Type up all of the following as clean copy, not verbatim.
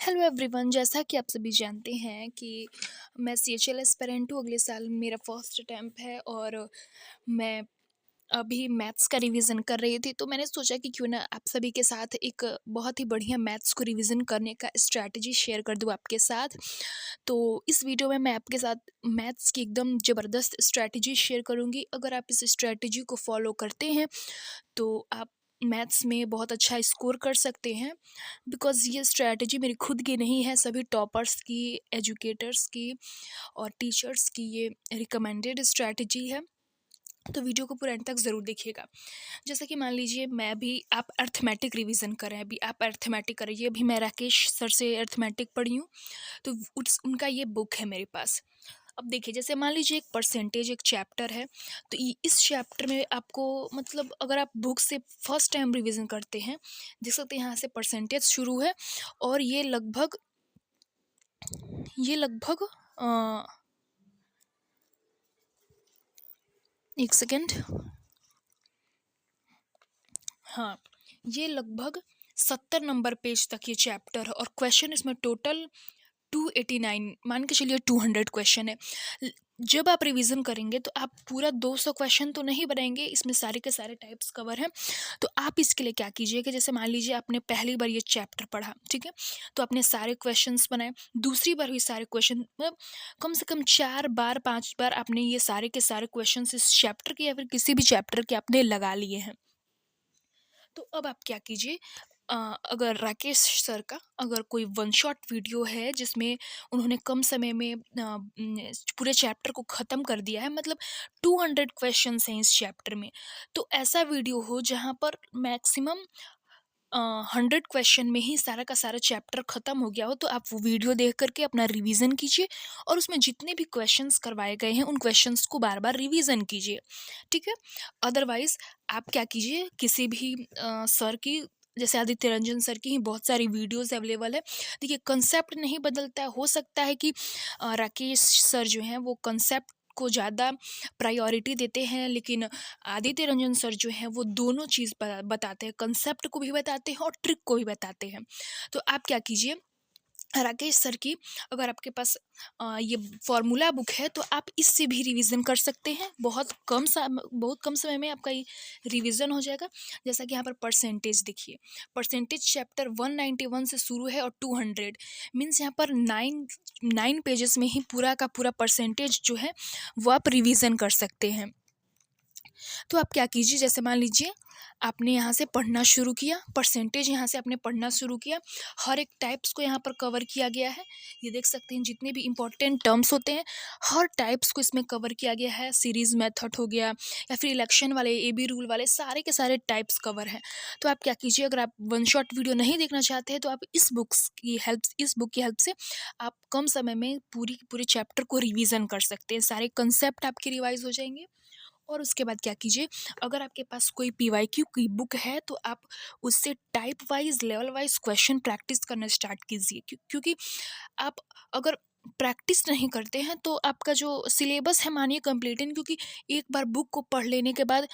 Hello everyone, जैसा कि आप सभी जानते हैं कि मैं सीएचएल एस्पिरेंट हूँ। अगले साल मेरा फर्स्ट अटेम्प्ट है और मैं अभी मैथ्स का रिवीजन कर रही थी। तो मैंने सोचा कि क्यों ना आप सभी के साथ एक बहुत ही बढ़िया मैथ्स को रिवीजन करने का स्ट्रैटेजी शेयर कर दूँ आपके साथ। तो इस वीडियो में मैं आपके साथ मैथ्स की एकदम ज़बरदस्त स्ट्रैटेजी शेयर करूँगी। अगर आप इस स्ट्रैटेजी को फॉलो करते हैं तो आप मैथ्स में बहुत अच्छा स्कोर कर सकते हैं। बिकॉज़ ये स्ट्रैटेजी मेरी खुद की नहीं है, सभी टॉपर्स की, एजुकेटर्स की और टीचर्स की ये रिकमेंडेड स्ट्रैटेजी है। तो वीडियो को पूरा एंड तक ज़रूर देखिएगा। जैसे कि मान लीजिए मैं भी आप अर्थमेटिक रिवीजन कर रहे हैं, अभी आप अर्थमेटिक कर रही है, अभी मैं राकेश सर से अर्थमेटिक पढ़ी हूँ। तो उनका ये बुक है मेरे पास। अब देखिए, जैसे मान लीजिए एक परसेंटेज एक चैप्टर है। तो इस चैप्टर में आपको मतलब अगर आप बुक से फर्स्ट टाइम रिवीजन करते हैं, देख सकते हैं यहाँ से परसेंटेज शुरू है और ये लगभग एक सेकेंड। हाँ, ये लगभग 70 नंबर पेज तक ये चैप्टर है और क्वेश्चन इसमें टोटल 289 मान के चलिए 200 क्वेश्चन है। जब आप रिवीजन करेंगे तो आप पूरा 200 क्वेश्चन तो नहीं बनाएंगे, इसमें सारे के सारे टाइप्स कवर हैं। तो आप इसके लिए क्या कीजिए कि जैसे मान लीजिए आपने पहली बार ये चैप्टर पढ़ा, ठीक है, तो आपने सारे क्वेश्चंस बनाए। दूसरी बार भी सारे क्वेश्चन मतलब कम से कम 4 बार 5 बार आपने ये सारे के सारे क्वेश्चंस इस चैप्टर के या फिर किसी भी चैप्टर के आपने लगा लिए हैं। तो अब आप क्या कीजिए, अगर राकेश सर का अगर कोई वन शॉट वीडियो है जिसमें उन्होंने कम समय में पूरे चैप्टर को ख़त्म कर दिया है, मतलब 200 क्वेश्चंस हैं इस चैप्टर में, तो ऐसा वीडियो हो जहाँ पर मैक्सिमम 100 क्वेश्चन में ही सारा का सारा चैप्टर ख़त्म हो गया हो, तो आप वो वीडियो देख करके अपना रिवीजन कीजिए और उसमें जितने भी क्वेश्चंस करवाए गए हैं उन क्वेश्चंस को बार बार रिवीजन कीजिए, ठीक है। अदरवाइज़ आप क्या कीजिए, किसी भी सर की, जैसे आदित्य रंजन सर की ही बहुत सारी वीडियोस अवेलेबल है। देखिए, कंसेप्ट नहीं बदलता है, हो सकता है कि राकेश सर जो हैं वो कंसेप्ट को ज़्यादा प्रायोरिटी देते हैं, लेकिन आदित्य रंजन सर जो हैं वो दोनों चीज़ बताते हैं, कंसेप्ट को भी बताते हैं और ट्रिक को भी बताते हैं। तो आप क्या कीजिए, राकेश सर की अगर आपके पास ये फॉर्मूला बुक है तो आप इससे भी रिवीजन कर सकते हैं। बहुत कम समय में आपका ये रिवीजन हो जाएगा। जैसा कि यहाँ पर परसेंटेज देखिए, परसेंटेज चैप्टर 191 से शुरू है और 200 मीन्स यहाँ पर 9 पेजेस में ही पूरा का पूरा परसेंटेज जो है वो आप रिवीजन कर सकते हैं। तो आप क्या कीजिए, जैसे मान लीजिए आपने यहाँ से पढ़ना शुरू किया, परसेंटेज यहाँ से आपने पढ़ना शुरू किया, हर एक टाइप्स को यहाँ पर कवर किया गया है। ये देख सकते हैं जितने भी इम्पोर्टेंट टर्म्स होते हैं हर टाइप्स को इसमें कवर किया गया है। सीरीज मेथड हो गया या फिर इलेक्शन वाले, एबी रूल वाले, सारे के सारे टाइप्स कवर हैं। तो आप क्या कीजिए, अगर आप वन शॉट वीडियो नहीं देखना चाहते हैं तो आप इस बुक की हेल्प से आप कम समय में पूरे चैप्टर को रिवीजन कर सकते हैं। सारे कंसेप्ट आपके रिवाइज हो जाएंगे। और उसके बाद क्या कीजिए, अगर आपके पास कोई पीवाईक्यू की बुक है तो आप उससे type wise, level wise question practice करना स्टार्ट कीजिए। क्योंकि आप अगर प्रैक्टिस नहीं करते हैं तो आपका जो सिलेबस है मानिए कंप्लीट है नहीं, क्योंकि एक बार बुक को पढ़ लेने के बाद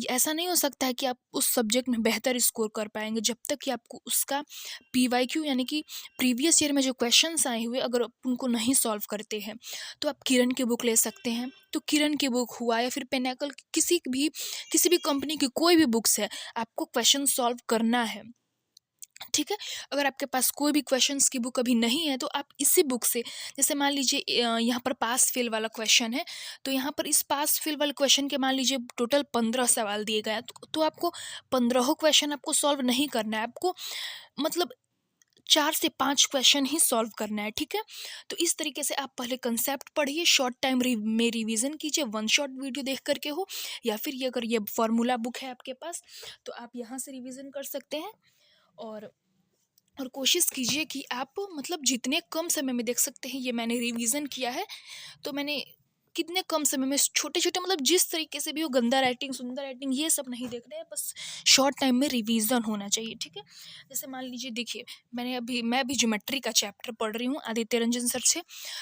ऐसा नहीं हो सकता है कि आप उस सब्जेक्ट में बेहतर स्कोर कर पाएंगे जब तक कि आपको उसका पीवाईक्यू यानी कि प्रीवियस ईयर में जो क्वेश्चंस आए हुए अगर आप उनको नहीं सॉल्व करते हैं। तो आप किरण की बुक ले सकते हैं। तो किरण की बुक हुआ या फिर पेनाकल, किसी भी कंपनी की कोई भी बुक्स है, आपको क्वेश्चन सॉल्व करना है, ठीक है। अगर आपके पास कोई भी क्वेश्चंस की बुक अभी नहीं है तो आप इसी बुक से, जैसे मान लीजिए यहाँ पर पास फेल वाला क्वेश्चन है, तो यहाँ पर इस पास फेल वाले क्वेश्चन के मान लीजिए टोटल 15 सवाल दिए गए हैं, तो आपको 15 क्वेश्चन आपको सॉल्व नहीं करना है, आपको मतलब 4 से 5 क्वेश्चन ही सॉल्व करना है, ठीक है। तो इस तरीके से आप पहले कंसेप्ट पढ़िए, शॉर्ट टाइम में रिवीजन कीजिए, वन शॉट वीडियो देख करके हो, या फिर ये अगर ये फॉर्मूला बुक है आपके पास तो आप यहाँ से रिवीजन कर सकते हैं। और कोशिश कीजिए कि आप मतलब जितने कम समय में, देख सकते हैं ये मैंने रिवीजन किया है, तो मैंने कितने कम समय में छोटे-छोटे, मतलब जिस तरीके से भी हो, गंदा राइटिंग, सुंदर राइटिंग, ये सब नहीं देखना है, बस शॉर्ट टाइम में रिवीजन होना चाहिए, ठीक है? जैसे मान लीजिए, देखिए, मैं भी ज्योमेट्री का चैप्टर पढ़ रही हूँ आदित्य रंजन सर से।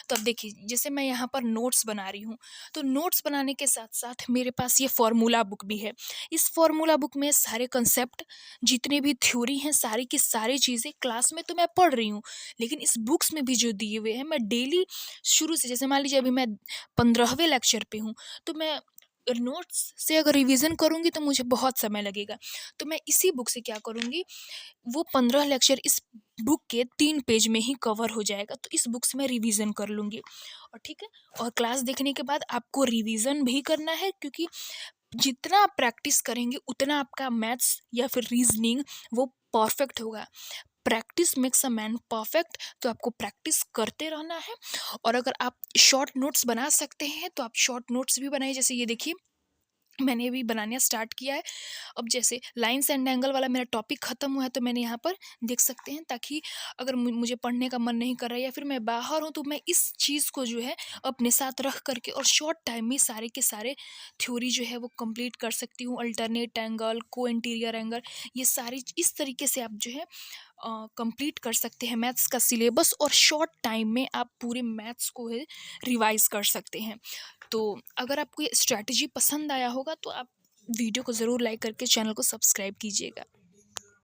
तो अब देखिए, जैसे मैं यहाँ पर नोट्स बना रही हूँ, तो नोट्स बनाने के साथ-साथ मेरे पास ये फ़ॉर्मूला बुक भी है। इस फ़ॉर्मूला बुक में सारे कंसेप्ट, जितने भी थ्योरी हैं, सारी की सारी चीज़ें क्लास में तो मैं पढ़ रही हूँ, लेकिन इस बुक्स में भी जो दिए हुए हैं, मैं डेली शुरू से, जैसे मान लीजिए अभी मैं 15वें लेक्चर पे हूँ, तो मैं नोट्स से अगर रिवीजन करूँगी तो मुझे बहुत समय लगेगा। तो मैं इसी बुक से क्या करूँगी, वो 15 लेक्चर इस बुक के 3 पेज में ही कवर हो जाएगा, तो इस बुक से मैं रिवीजन कर लूँगी। और ठीक है, और क्लास देखने के बाद आपको रिवीजन भी करना है, क्योंकि जितना आप प्रैक्टिस करेंगे उतना आपका मैथ्स या फिर रीजनिंग वो परफेक्ट होगा। Practice makes a man perfect, तो आपको प्रैक्टिस करते रहना है। और अगर आप शॉर्ट नोट्स बना सकते हैं तो आप शॉर्ट नोट्स भी बनाइए। जैसे ये देखिए, मैंने भी बनाना स्टार्ट किया है। अब जैसे लाइन्स एंड एंगल वाला मेरा टॉपिक ख़त्म हुआ है, तो मैंने यहाँ पर देख सकते हैं, ताकि अगर मुझे पढ़ने का मन नहीं कर रहा है या फिर मैं बाहर हूँ, तो मैं इस चीज़ को जो है अपने साथ रख करके और शॉर्ट टाइम में सारे के सारे थ्योरी जो है वो कंप्लीट कर सकती हूँ। अल्टरनेट एंगल, को इंटीरियर एंगल, ये सारी इस तरीके से आप जो है कंप्लीट कर सकते हैं मैथ्स का सिलेबस, और शॉर्ट टाइम में आप पूरे मैथ्स को है रिवाइज कर सकते हैं। तो अगर आपको ये स्ट्रैटेजी पसंद आया होगा तो आप वीडियो को ज़रूर लाइक करके चैनल को सब्सक्राइब कीजिएगा।